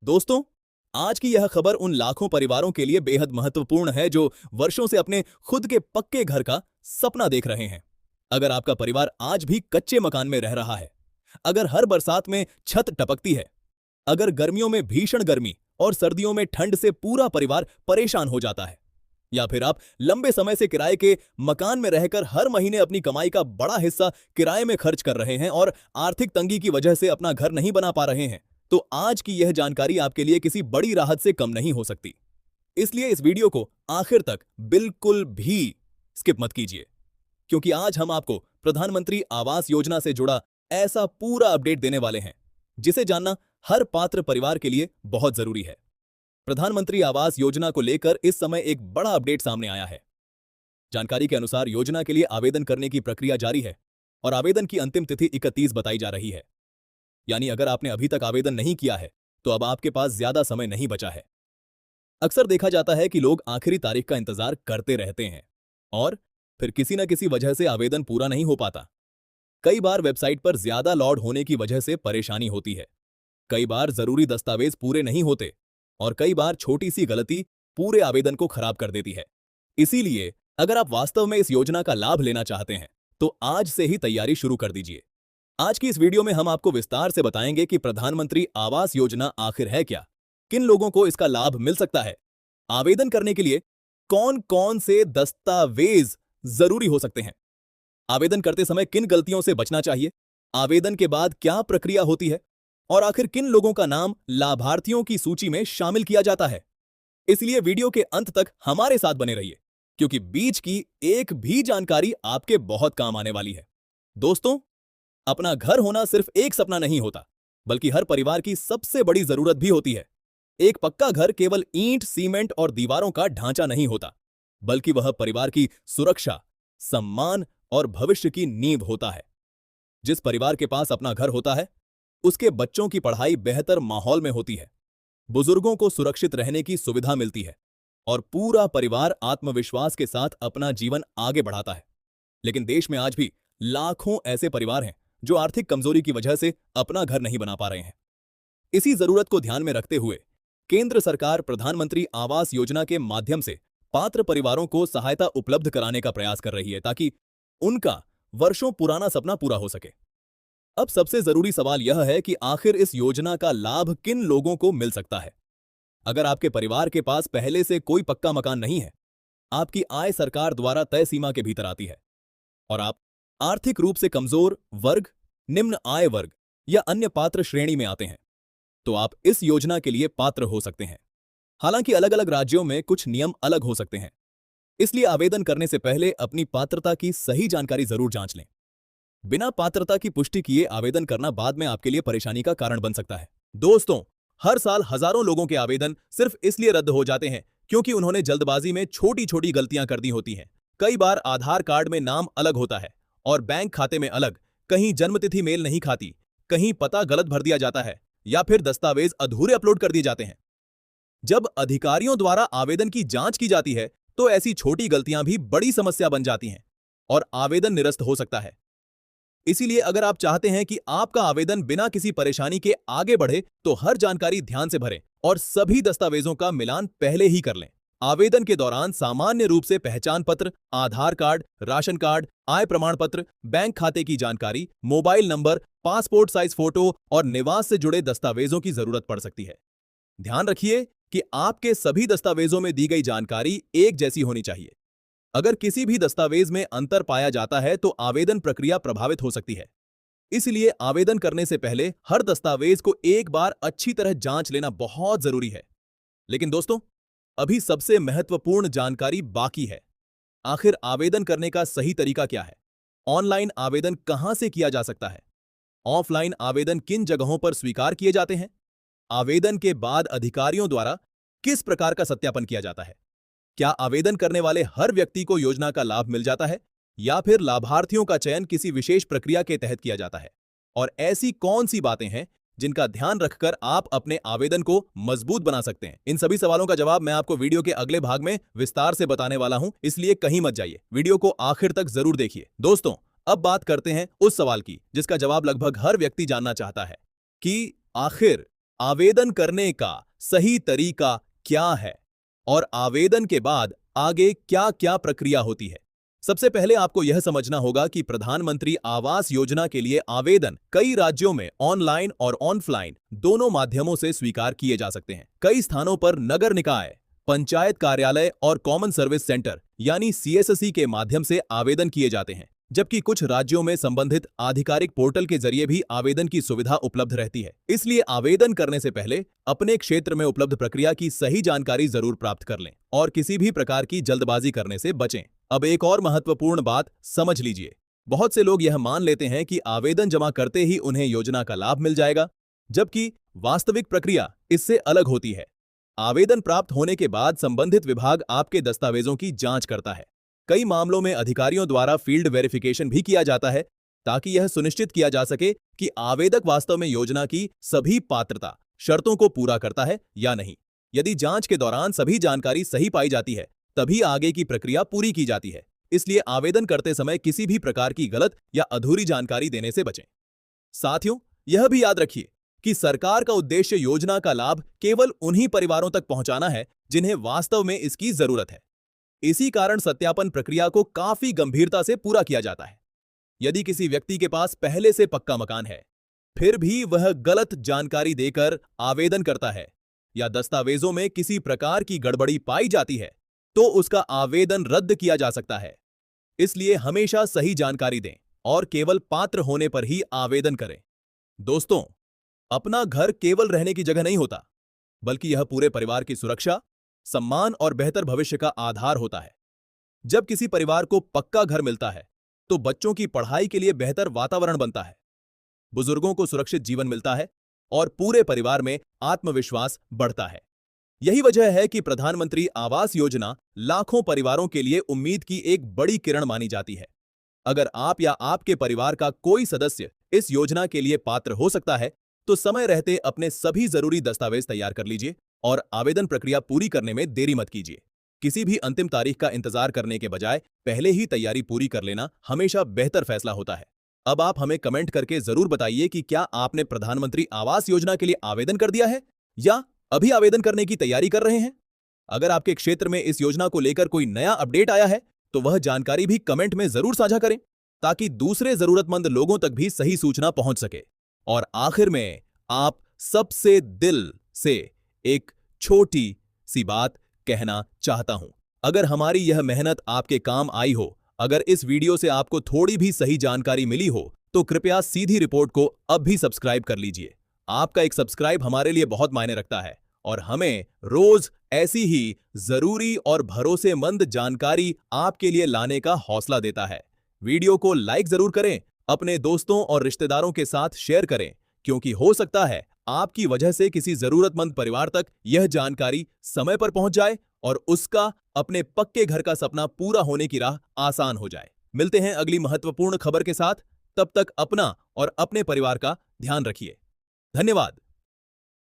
दोस्तों, आज की यह खबर उन लाखों परिवारों के लिए बेहद महत्वपूर्ण है जो वर्षों से अपने खुद के पक्के घर का सपना देख रहे हैं। अगर आपका परिवार आज भी कच्चे मकान में रह रहा है, अगर हर बरसात में छत टपकती है, अगर गर्मियों में भीषण गर्मी और सर्दियों में ठंड से पूरा परिवार परेशान हो जाता है, या फिर आप लंबे समय से किराए के मकान में रहकर हर महीने अपनी कमाई का बड़ा हिस्सा किराए में खर्च कर रहे हैं और आर्थिक तंगी की वजह से अपना घर नहीं बना पा रहे हैं, तो आज की यह जानकारी आपके लिए किसी बड़ी राहत से कम नहीं हो सकती। इसलिए इस वीडियो को आखिर तक बिल्कुल भी स्किप मत कीजिए, क्योंकि आज हम आपको प्रधानमंत्री आवास योजना से जुड़ा ऐसा पूरा अपडेट देने वाले हैं जिसे जानना हर पात्र परिवार के लिए बहुत जरूरी है। प्रधानमंत्री आवास योजना को लेकर इस समय एक बड़ा अपडेट सामने आया है। जानकारी के अनुसार योजना के लिए आवेदन करने की प्रक्रिया जारी है और आवेदन की अंतिम तिथि 31 बताई जा रही है। यानी अगर आपने अभी तक आवेदन नहीं किया है तो अब आपके पास ज्यादा समय नहीं बचा है। अक्सर देखा जाता है कि लोग आखिरी तारीख का इंतजार करते रहते हैं और फिर किसी न किसी वजह से आवेदन पूरा नहीं हो पाता। कई बार वेबसाइट पर ज्यादा लोड होने की वजह से परेशानी होती है, कई बार जरूरी दस्तावेज पूरे नहीं होते और कई बार छोटी सी गलती पूरे आवेदन को खराब कर देती है। इसीलिए अगर आप वास्तव में इस योजना का लाभ लेना चाहते हैं तो आज से ही तैयारी शुरू कर दीजिए। आज की इस वीडियो में हम आपको विस्तार से बताएंगे कि प्रधानमंत्री आवास योजना आखिर है क्या, किन लोगों को इसका लाभ मिल सकता है, आवेदन करने के लिए कौन कौन से दस्तावेज जरूरी हो सकते हैं, आवेदन करते समय किन गलतियों से बचना चाहिए, आवेदन के बाद क्या प्रक्रिया होती है और आखिर किन लोगों का नाम लाभार्थियों की सूची में शामिल किया जाता है। इसलिए वीडियो के अंत तक हमारे साथ बने रहिए, क्योंकि बीच की एक भी जानकारी आपके बहुत काम आने वाली है। दोस्तों, अपना घर होना सिर्फ एक सपना नहीं होता, बल्कि हर परिवार की सबसे बड़ी जरूरत भी होती है। एक पक्का घर केवल ईंट, सीमेंट और दीवारों का ढांचा नहीं होता, बल्कि वह परिवार की सुरक्षा, सम्मान और भविष्य की नींव होता है। जिस परिवार के पास अपना घर होता है, उसके बच्चों की पढ़ाई बेहतर माहौल में होती है, बुजुर्गों को सुरक्षित रहने की सुविधा मिलती है और पूरा परिवार आत्मविश्वास के साथ अपना जीवन आगे बढ़ाता है। लेकिन देश में आज भी लाखों ऐसे परिवार हैं जो आर्थिक कमजोरी की वजह से अपना घर नहीं बना पा रहे हैं। इसी जरूरत को ध्यान में रखते हुए केंद्र सरकार प्रधानमंत्री आवास योजना के माध्यम से पात्र परिवारों को सहायता उपलब्ध कराने का प्रयास कर रही है, ताकि उनका वर्षों पुराना सपना पूरा हो सके। अब सबसे जरूरी सवाल यह है कि आखिर इस योजना का लाभ किन लोगों को मिल सकता है। अगर आपके परिवार के पास पहले से कोई पक्का मकान नहीं है, आपकी आय सरकार द्वारा तय सीमा के भीतर आती है और आप आर्थिक रूप से कमजोर वर्ग, निम्न आय वर्ग या अन्य पात्र श्रेणी में आते हैं, तो आप इस योजना के लिए पात्र हो सकते हैं। हालांकि अलग अलग राज्यों में कुछ नियम अलग हो सकते हैं, इसलिए आवेदन करने से पहले अपनी पात्रता की सही जानकारी जरूर जांच लें। बिना पात्रता की पुष्टि किए आवेदन करना बाद में आपके लिए परेशानी का कारण बन सकता है। दोस्तों, हर साल हजारों लोगों के आवेदन सिर्फ इसलिए रद्द हो जाते हैं क्योंकि उन्होंने जल्दबाजी में छोटी छोटी गलतियां कर दी होती हैं। कई बार आधार कार्ड में नाम अलग होता है और बैंक खाते में अलग, कहीं जन्मतिथि मेल नहीं खाती, कहीं पता गलत भर दिया जाता है या फिर दस्तावेज अधूरे अपलोड कर दिए जाते हैं। जब अधिकारियों द्वारा आवेदन की जांच की जाती है तो ऐसी छोटी गलतियां भी बड़ी समस्या बन जाती हैं और आवेदन निरस्त हो सकता है। इसीलिए अगर आप चाहते हैं कि आपका आवेदन बिना किसी परेशानी के आगे बढ़े, तो हर जानकारी ध्यान से भरें और सभी दस्तावेजों का मिलान पहले ही कर लें। आवेदन के दौरान सामान्य रूप से पहचान पत्र, आधार कार्ड, राशन कार्ड, आय प्रमाण पत्र, बैंक खाते की जानकारी, mobile number, passport size photo और निवास से जुड़े दस्तावेजों की जरूरत पड़ सकती है। ध्यान रखिए कि आपके सभी दस्तावेजों में दी गई जानकारी एक जैसी होनी चाहिए। अगर किसी भी दस्तावेज में अंतर पाया जाता है तो आवेदन प्रक्रिया प्रभावित हो सकती है। इसलिए आवेदन करने से पहले हर दस्तावेज को एक बार अच्छी तरह जांच लेना बहुत जरूरी है। लेकिन दोस्तों, अभी सबसे महत्वपूर्ण जानकारी बाकी है। आखिर आवेदन करने का सही तरीका क्या है? ऑनलाइन आवेदन कहां से किया जा सकता है? ऑफलाइन आवेदन किन जगहों पर स्वीकार किए जाते हैं? आवेदन के बाद अधिकारियों द्वारा किस प्रकार का सत्यापन किया जाता है? क्या आवेदन करने वाले हर व्यक्ति को योजना का लाभ मिल जाता है या फिर लाभार्थियों का चयन किसी विशेष प्रक्रिया के तहत किया जाता है? और ऐसी कौन सी बातें हैं जिनका ध्यान रखकर आप अपने आवेदन को मजबूत बना सकते हैं? इन सभी सवालों का जवाब मैं आपको वीडियो के अगले भाग में विस्तार से बताने वाला हूं, इसलिए कहीं मत जाइए, वीडियो को आखिर तक जरूर देखिए। दोस्तों, अब बात करते हैं उस सवाल की जिसका जवाब लगभग हर व्यक्ति जानना चाहता है कि आखिर आवेदन करने का सही तरीका क्या है और आवेदन के बाद आगे क्या क्या प्रक्रिया होती है। सबसे पहले आपको यह समझना होगा कि प्रधानमंत्री आवास योजना के लिए आवेदन कई राज्यों में ऑनलाइन और ऑफलाइन दोनों माध्यमों से स्वीकार किए जा सकते हैं। कई स्थानों पर नगर निकाय, पंचायत कार्यालय और कॉमन सर्विस सेंटर यानी सीएससी के माध्यम से आवेदन किए जाते हैं, जबकि कुछ राज्यों में संबंधित आधिकारिक पोर्टल के जरिए भी आवेदन की सुविधा उपलब्ध रहती है। इसलिए आवेदन करने से पहले अपने क्षेत्र में उपलब्ध प्रक्रिया की सही जानकारी जरूर प्राप्त कर लें और किसी भी प्रकार की जल्दबाजी करने से बचें। अब एक और महत्वपूर्ण बात समझ लीजिए। बहुत से लोग यह मान लेते हैं कि आवेदन जमा करते ही उन्हें योजना का लाभ मिल जाएगा, जबकि वास्तविक प्रक्रिया इससे अलग होती है। आवेदन प्राप्त होने के बाद संबंधित विभाग आपके दस्तावेजों की जांच करता है। कई मामलों में अधिकारियों द्वारा फील्ड वेरिफिकेशन भी किया जाता है, ताकि यह सुनिश्चित किया जा सके कि आवेदक वास्तव में योजना की सभी पात्रता शर्तों को पूरा करता है या नहीं। यदि जांच के दौरान सभी जानकारी सही पाई जाती है, तभी आगे की प्रक्रिया पूरी की जाती है। इसलिए आवेदन करते समय किसी भी प्रकार की गलत या अधूरी जानकारी देने से बचें। साथियों, यह भी याद रखिए कि सरकार का उद्देश्य योजना का लाभ केवल उन्हीं परिवारों तक पहुंचाना है जिन्हें वास्तव में इसकी जरूरत है। इसी कारण सत्यापन प्रक्रिया को काफी गंभीरता से पूरा किया जाता है। यदि किसी व्यक्ति के पास पहले से पक्का मकान है, फिर भी वह गलत जानकारी देकर आवेदन करता है या दस्तावेजों में किसी प्रकार की गड़बड़ी पाई जाती है, तो उसका आवेदन रद्द किया जा सकता है। इसलिए हमेशा सही जानकारी दें और केवल पात्र होने पर ही आवेदन करें। दोस्तों, अपना घर केवल रहने की जगह नहीं होता, बल्कि यह पूरे परिवार की सुरक्षा, सम्मान और बेहतर भविष्य का आधार होता है। जब किसी परिवार को पक्का घर मिलता है, तो बच्चों की पढ़ाई के लिए बेहतर वातावरण बनता है, बुजुर्गों को सुरक्षित जीवन मिलता है और पूरे परिवार में आत्मविश्वास बढ़ता है। यही वजह है कि प्रधानमंत्री आवास योजना लाखों परिवारों के लिए उम्मीद की एक बड़ी किरण मानी जाती है। अगर आप या आपके परिवार का कोई सदस्य इस योजना के लिए पात्र हो सकता है, तो समय रहते अपने सभी जरूरी दस्तावेज तैयार कर लीजिए और आवेदन प्रक्रिया पूरी करने में देरी मत कीजिए। किसी भी अंतिम तारीख का इंतजार करने के बजाय पहले ही तैयारी पूरी कर लेना हमेशा बेहतर फैसला होता है। अब आप हमें कमेंट करके जरूर बताइए कि क्या आपने प्रधानमंत्री आवास योजना के लिए आवेदन कर दिया है या अभी आवेदन करने की तैयारी कर रहे हैं। अगर आपके क्षेत्र में इस योजना को लेकर कोई नया अपडेट आया है, तो वह जानकारी भी कमेंट में जरूर साझा करें, ताकि दूसरे जरूरतमंद लोगों तक भी सही सूचना पहुंच सके। और आखिर में आप सबसे दिल से एक छोटी सी बात कहना चाहता हूं। अगर हमारी यह मेहनत आपके काम आई हो, अगर इस वीडियो से आपको थोड़ी भी सही जानकारी मिली हो, तो कृपया सीधी रिपोर्ट को अब भी सब्सक्राइब कर लीजिए। आपका एक सब्सक्राइब हमारे लिए बहुत मायने रखता है और हमें रोज ऐसी ही जरूरी और भरोसेमंद जानकारी आपके लिए लाने का हौसला देता है। वीडियो को लाइक जरूर करें, अपने दोस्तों और रिश्तेदारों के साथ शेयर करें, क्योंकि हो सकता है आपकी वजह से किसी जरूरतमंद परिवार तक यह जानकारी समय पर पहुंच जाए और उसका अपने पक्के घर का सपना पूरा होने की राह आसान हो जाए। मिलते हैं अगली महत्वपूर्ण खबर के साथ। तब तक अपना और अपने परिवार का ध्यान रखिए। धन्यवाद।